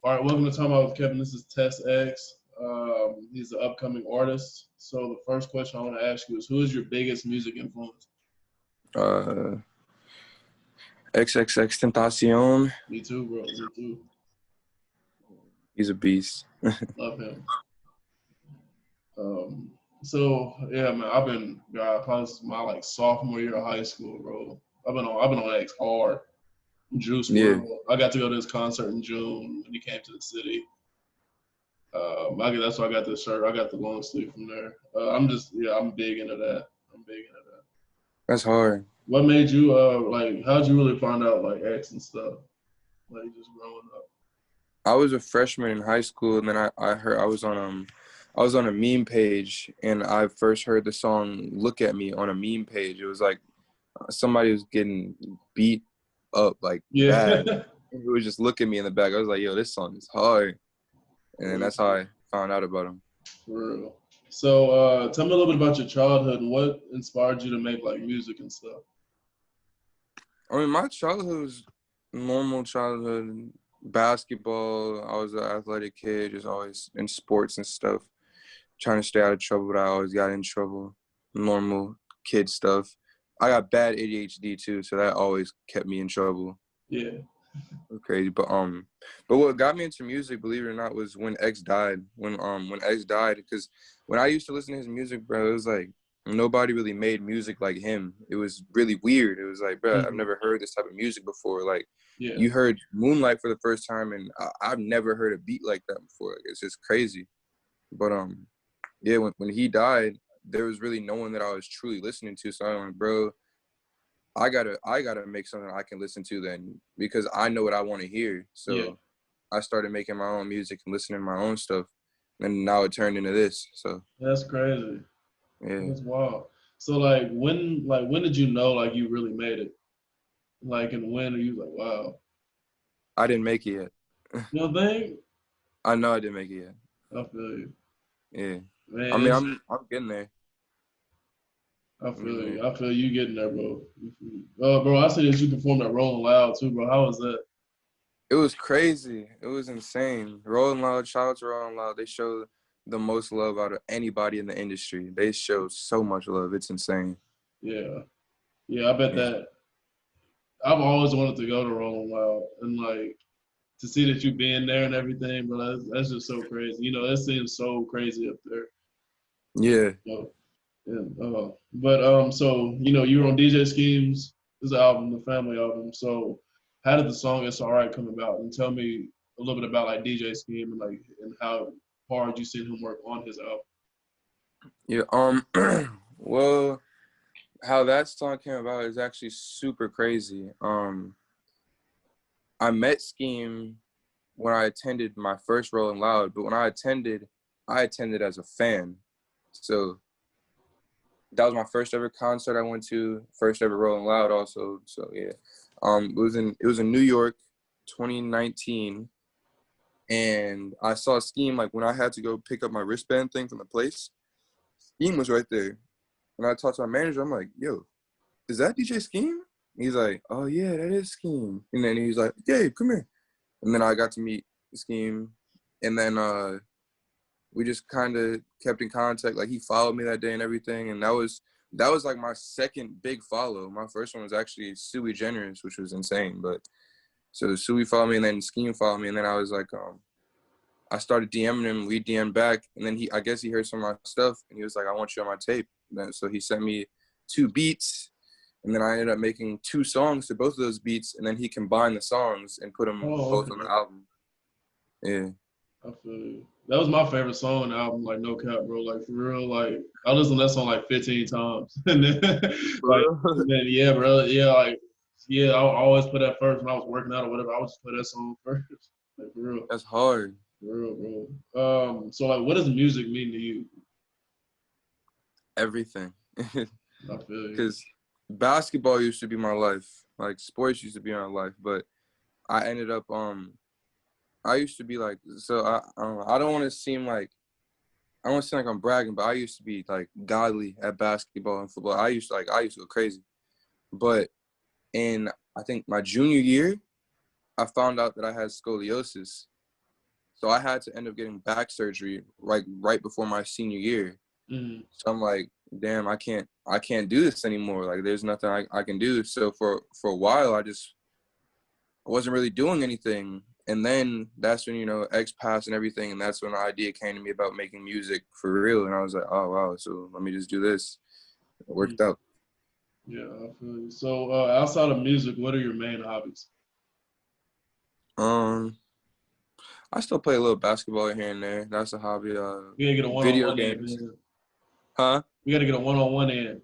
All right, welcome to Timeout with Kevin. This is Tes X. He's an upcoming artist. So the first question I want to ask you is, who is your biggest music influence? Uh, XXX Tentacion. Me too, bro. Me too. He's a beast. Love him. So yeah, man, I've been probably since my like sophomore year of high school, bro. I've been on X hard. Juice Yeah. WRLD. I got to go to his concert in June when he came to the city. That's why I got this shirt. I got the long sleeve from there. I'm big into that. I'm big into that. That's hard. What made you how'd you really find out like X and stuff? Like just growing up. I was a freshman in high school, and then I heard I was on a meme page, and I first heard the song "Look at Me" on a meme page. It was like somebody was getting beat up like bad. It was just "Look at Me" in the back. I was like, "Yo, this song is hard," and then that's how I found out about him. For real. So tell me a little bit about your childhood and what inspired you to make like music and stuff. I mean, my childhood was normal childhood. Basketball, I was an athletic kid, just always in sports and stuff, trying to stay out of trouble, but I always got in trouble. Normal kid stuff. I got bad ADHD too, so that always kept me in trouble. Yeah. Crazy. But what got me into music, believe it or not, was when X died. When X died, because when I used to listen to his music, bro, it was like nobody really made music like him. It was really weird. It was like, bro, I've never heard this type of music before. Like, you heard Moonlight for the first time, and I've never heard a beat like that before. Like, it's just crazy. But yeah, when he died, there was really no one that I was truly listening to. So I'm like, bro, I gotta make something I can listen to then, because I know what I want to hear. So I started making my own music and listening to my own stuff, and now it turned into this. So that's crazy. Yeah, that's wild. So when did you know like you really made it? Like, and when are you like, wow? I didn't make it yet. You know think? I know I didn't make it yet. I feel you. Yeah. Man, I mean, I'm getting there. I feel you. I feel you getting there, bro. Bro, I see that you performed at Rolling Loud too, bro. How was that? It was crazy. It was insane. Rolling Loud, shout out to Rolling Loud. They show the most love out of anybody in the industry. They show so much love. It's insane. Yeah. I bet that. I've always wanted to go to Rolling Loud, and like to see that you being there and everything, bro. That's just so crazy. You know, it seems so crazy up there. Yeah. So you were on DJ Schemes, this album, the family album. So how did the song "It's Alright" come about? And tell me a little bit about like DJ Scheme and how hard you seen him work on his album. Yeah. Well, how that song came about is actually super crazy. I met Scheme when I attended my first Rolling Loud, but when I attended as a fan. So that was my first ever concert I went to, first ever Rolling Loud also. So yeah. It was in New York, 2019. And I saw Scheme like when I had to go pick up my wristband thing from the place. Scheme was right there. And I talked to my manager, I'm like, yo, is that DJ Scheme? He's like, oh yeah, that is Scheme. And then he's like, yeah, come here. And then I got to meet Scheme. And then we just kind of kept in contact. Like, he followed me that day and everything. And that was like my second big follow. My first one was actually Sui Generous, which was insane. But so Sui followed me, and then Scheme followed me. And then I was like, I started DMing him. We DM'd back. And then I guess he heard some of my stuff. And he was like, I want you on my tape. So he sent me 2 beats. And then I ended up making 2 songs to both of those beats. And then he combined the songs and put them both on the album. Yeah. I feel you. That was my favorite song on the album, like no cap, bro. Like for real, like I listened to that song like 15 times. And then yeah, bro. I always put that first when I was working out or whatever. I would just play that song first. Like for real. That's hard. For real, bro. So like what does music mean to you? Everything. I feel you. Because basketball used to be my life. Like, sports used to be my life. But I ended up I used to be like, so I don't want to seem like I'm bragging, but I used to be like godly at basketball and football. I used to go crazy. But in, I think, my junior year, I found out that I had scoliosis. So I had to end up getting back surgery right before my senior year. Mm-hmm. So I'm like, damn, I can't do this anymore. Like, there's nothing I can do. So for a while, I wasn't really doing anything. And then that's when, X passed and everything. And that's when the idea came to me about making music for real. And I was like, oh, wow. So let me just do this. It worked out. Yeah, I feel you. So outside of music, what are your main hobbies? I still play a little basketball here and there. That's a hobby. We gotta get a Video one-on-one in, games. man. Huh? We gotta get a one-on-one in.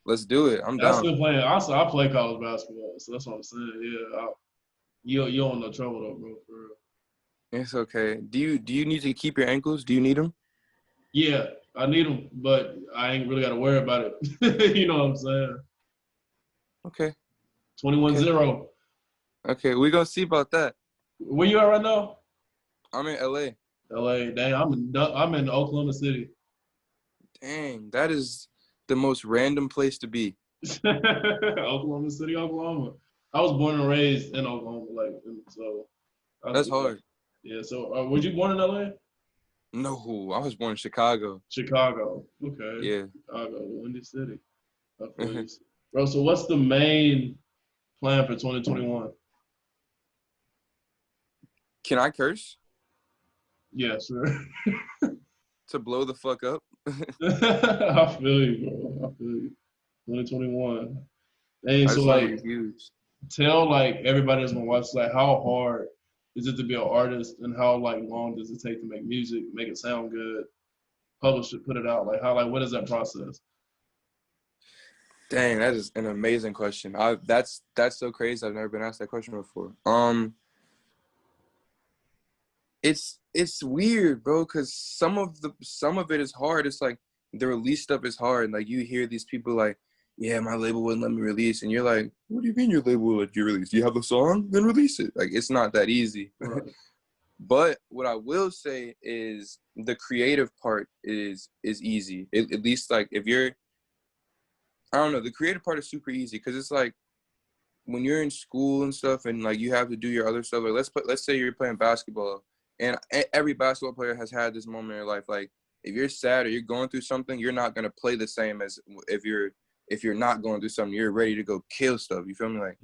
Let's do it. I'm I down. still playing. I play college basketball, so that's what I'm saying. Yeah, you don't no trouble though, bro. For real. It's okay. Do you need to keep your ankles? Do you need them? Yeah, I need them, but I ain't really got to worry about it. You know what I'm saying? Okay. 21-0. Okay, we're gonna see about that. Where you at right now? I'm in LA. LA. Dang, I'm in Oklahoma City. Dang, that is the most random place to be. Oklahoma City, Oklahoma. I was born and raised in Oklahoma, so. That's hard. Yeah. So, were you born in LA? No, I was born in Chicago. Chicago. Okay. Yeah. Chicago, Windy City. I feel you. Bro, so what's the main plan for 2021? Can I curse? Yeah, sure. To blow the fuck up? I feel you, bro. I feel you. 2021. Hey, I so just want to like, be huge. tell like everybody that's gonna watch, like, how hard is it to be an artist, and how like long does it take to make music, make it sound good, publish it, put it out? Like, what is that process? Dang, that is an amazing question. That's so crazy. I've never been asked that question before. It's weird, bro, because some of it is hard. It's like the release stuff is hard. Like, you hear these people like, yeah, my label wouldn't let me release, and you're like, what do you mean your label would let you release? Do you have a song? Then release it. Like, it's not that easy. Right. But what I will say is the creative part is easy. At least, like, if you're, I don't know, the creative part is super easy, because it's like when you're in school and stuff, and like you have to do your other stuff. Like, let's say you're playing basketball, and every basketball player has had this moment in their life. Like, if you're sad or you're going through something, you're not gonna play the same as if you're not going through something. You're ready to go kill stuff. You feel me? Like,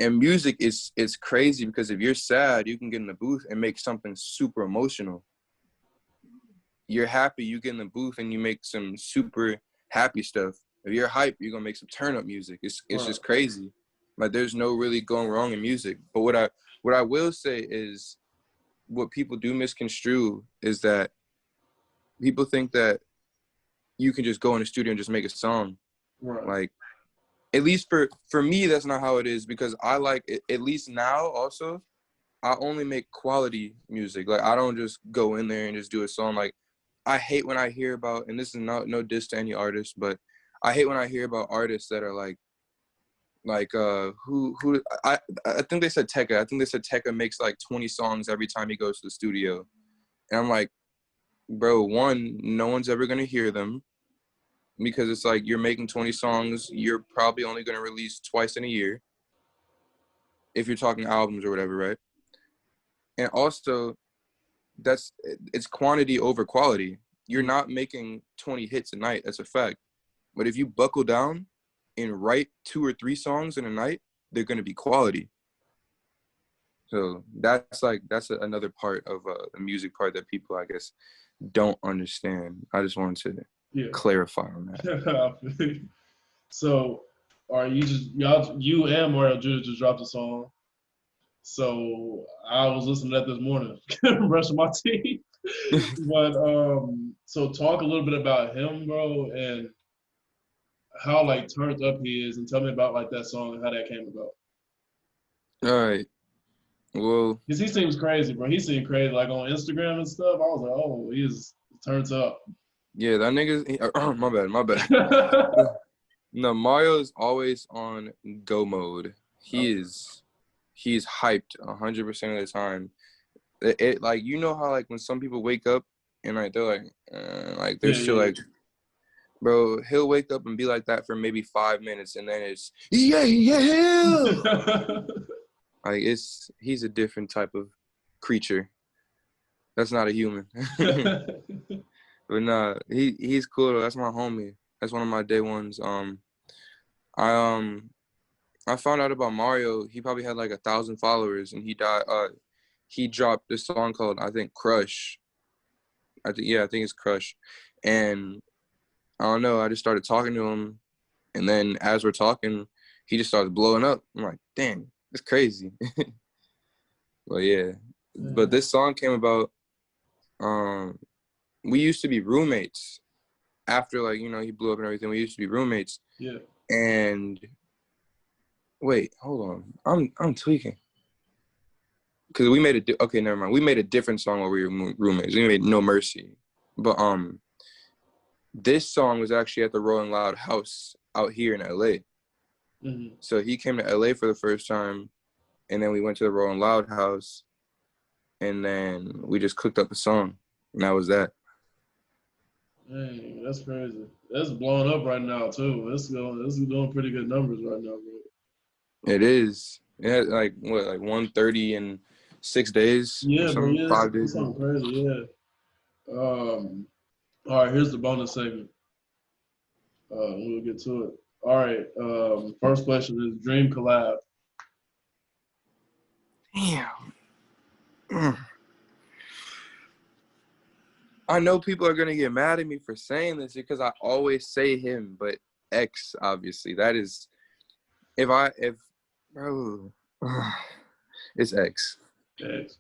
and music is crazy, because if you're sad, you can get in the booth and make something super emotional. You're happy, you get in the booth and you make some super happy stuff. If you're hype, you're gonna make some turn up music. It's just crazy. Like, there's no really going wrong in music. But what I will say is, what people do misconstrue is that people think that you can just go in the studio and just make a song. Right. Like, at least for me, that's not how it is, because I like it, at least now also, I only make quality music. Like, I don't just go in there and just do a song. Like, I hate when I hear about, and this is no diss to any artist, but I hate when I hear about artists that are like who I think they said Tekka. I think they said Tekka makes like 20 songs every time he goes to the studio. And I'm like, bro, one, no one's ever gonna hear them, because it's like, you're making 20 songs, you're probably only gonna release twice in a year, if you're talking albums or whatever, right? And also, it's quantity over quality. You're not making 20 hits a night, that's a fact. But if you buckle down and write 2 or 3 songs in a night, they're going to be quality. So that's another part of the music part that people, I guess, don't understand. I just wanted to clarify on that. So, are you you and Mario Judah just dropped a song? So I was listening to that this morning, brushing my teeth. But so talk a little bit about him, bro, and how like turned up he is, and tell me about like that song and how that came about. All right. Well, because he seems crazy, bro. He seemed crazy, like on Instagram and stuff. I was like, oh, he is turns up. Yeah, that nigga's. My bad. No, Mario is always on go mode. He's hyped 100% of the time. It like, you know how like when some people wake up and like they're like they're still like, bro, he'll wake up and be like that for maybe 5 minutes, and then it's yeah. Like he's a different type of creature. That's not a human. But nah, he's cool though. That's my homie. That's one of my day ones. I I found out about Mario. He probably had like 1,000 followers, and he died. He dropped this song called, I think, Crush. I think it's Crush. And I don't know. I just started talking to him, and then as we're talking, he just starts blowing up. I'm like, dang, it's crazy. But yeah, but this song came about. We used to be roommates. After, like, he blew up and everything, we used to be roommates. Yeah. And wait, hold on, I'm tweaking. Because we made okay, never mind. We made a different song while we were roommates. We made No Mercy. But this song was actually at the Rolling Loud house out here in LA. Mm-hmm. So he came to LA for the first time, and then we went to the Rolling Loud house, and then we just cooked up a song, and that was that. Dang, that's crazy. That's blowing up right now too. This is doing pretty good numbers right now, bro. It is. It had like 130 in 6 days. Yeah, bro. Yeah, 5 days. it's something crazy. Yeah. All right. Here's the bonus segment. We'll get to it. All right. First question is dream collab. Damn. I know people are gonna get mad at me for saying this because I always say him, but X, obviously. That is, bro, it's X. X.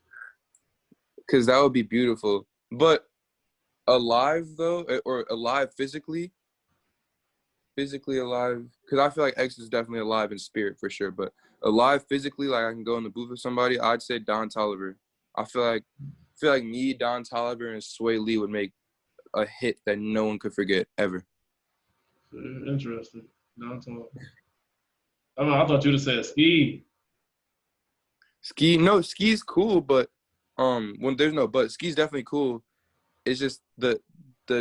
Because that would be beautiful. But alive though, or alive physically alive, because I feel like X is definitely alive in spirit for sure. But alive physically, like I can go in the booth with somebody, I'd say Don Toliver. I feel like me, Don Toliver, and Sway Lee would make a hit that no one could forget ever. Interesting. Don Toliver. I thought you'd have said Ski. Ski's cool, but when there's no but, Ski's definitely cool. It's just the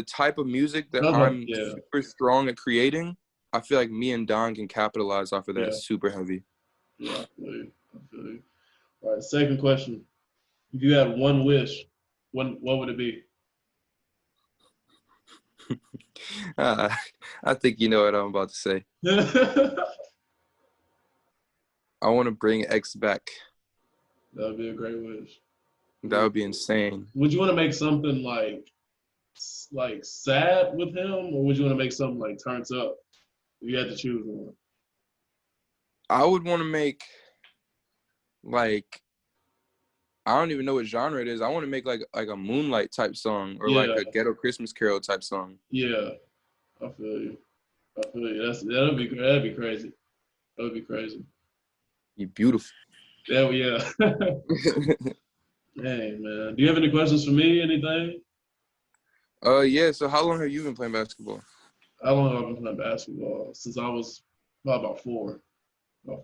type of music that I'm super strong at creating. I feel like me and Don can capitalize off of that super heavy. Yeah, I feel you. All right, second question. If you had one wish, what would it be? I think you know what I'm about to say. I want to bring X back. That would be a great wish. That would be insane. Would you want to make something like sad with him, or would you want to make something like turns up? If you had to choose one. I would want to make, like, I don't even know what genre it is. I want to make like a Moonlight type song, or like a Ghetto Christmas Carol type song. Yeah, I feel you. That'd be crazy. That would be crazy. You beautiful. Yeah. Hey man, do you have any questions for me? Anything? Yeah. So how long have you been playing basketball? How long have I been playing basketball? Since I was about 4.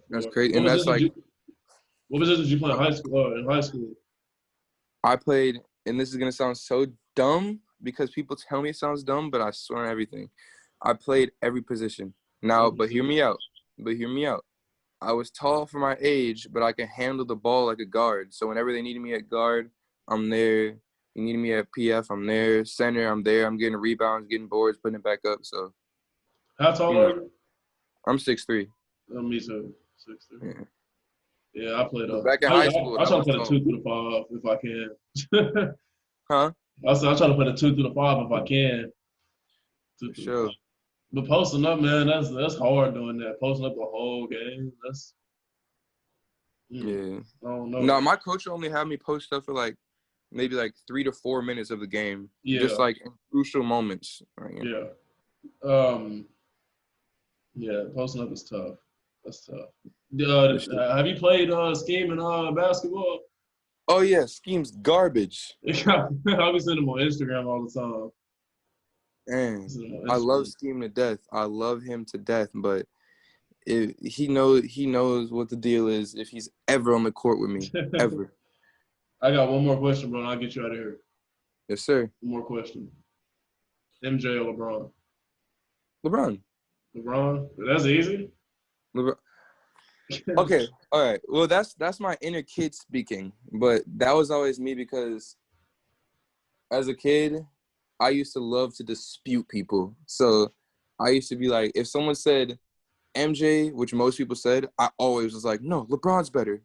That's crazy. And that's like, what position did you play in high school? In high school, I played, and this is gonna sound so dumb because people tell me it sounds dumb, but I swear on everything, I played every position. Now, but hear me out. I was tall for my age, but I can handle the ball like a guard. So whenever they needed me at guard, I'm there. You needed me at PF, I'm there. Center, I'm there. I'm getting rebounds, getting boards, putting it back up. So. How tall are you? I'm 6'3". Me too. 6'3". Yeah, I played back in high school. I try to play the 2 through the 5 if I can. Huh? I try to play the 2 through the 5 if I can. For sure. But posting up, man, that's hard doing that. Posting up the whole game, that's yeah. I don't know. No, my coach only had me post up for like maybe like 3 to 4 minutes of the game. Yeah. Just like in crucial moments. Right? Yeah. Yeah, posting up is tough. That's tough. Have you played scheme in basketball? Oh yeah, scheme's garbage. I be sending him on Instagram all the time. And I love Scheme to death. I love him to death, but he knows what the deal is if he's ever on the court with me, ever. I got one more question, bro, and I'll get you out of here. Yes, sir. One more question. MJ or LeBron? LeBron. LeBron? That's easy? LeBron. Okay, all right. Well, that's my inner kid speaking, but that was always me because as a kid, I used to love to dispute people. So I used to be like, if someone said MJ, which most people said, I always was like, no, LeBron's better.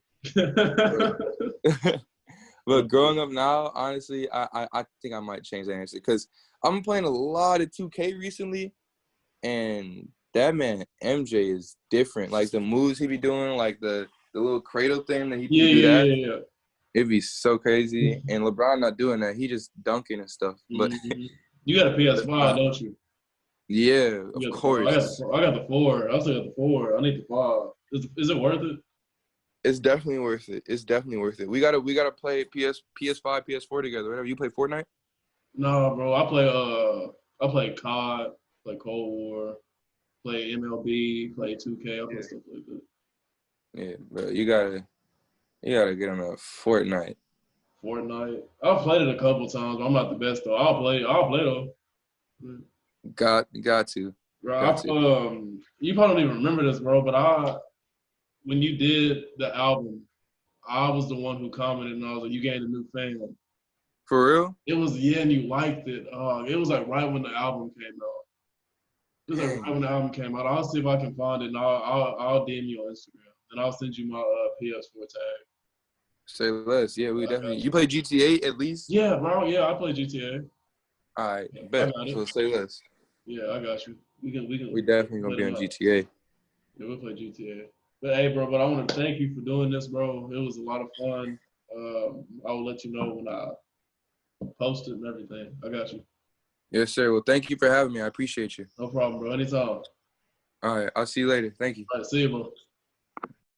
But growing up now, honestly, I think I might change that answer because I'm playing a lot of 2K recently, and that man MJ is different. Like the moves he be doing, like the little cradle thing that he Yeah, do that, yeah, yeah. it'd be so crazy. And LeBron not doing that; he just dunking and stuff. But Mm-hmm. You got a PS5, don't you? yeah, of You got the five. course, I got the 4. I still got the 4. I need the 5. Is it worth it? it's definitely worth it. It's definitely worth it. We gotta play PS5, PS4 together. Whatever. You play Fortnite? Nah, bro. I play COD, play Cold War, play MLB, play 2K. I play Yeah. stuff like that. Yeah, but you gotta get on a Fortnite. Fortnite. I've played it a couple times, but I'm not the best though. I'll play though. Got to. Bro, Got to. you probably don't even remember this, bro, but when you did the album, I was the one who commented and I was like, you gained a new fan. For real? It was, yeah, and you liked it. It was like right when the album came out. It was like right when Dang. the album came out. I'll see if I can find it and I'll DM you on Instagram and I'll send you my PS4 tag. Say less. Yeah, we I definitely. got You you. play GTA at least? Yeah, bro. Yeah, I play GTA. All right, I bet. got So it. say less. Yeah, I got you. We can We definitely gonna play be on tonight. GTA. Yeah, we'll play GTA. But hey, bro, but I want to thank you for doing this, bro. It was a lot of fun. I will let you know when I post it and everything. I got you. Yes, sir. Well, thank you for having me. I appreciate you. No problem, bro. Anytime. All All right, I'll see you later. Thank you. right, see you, bro.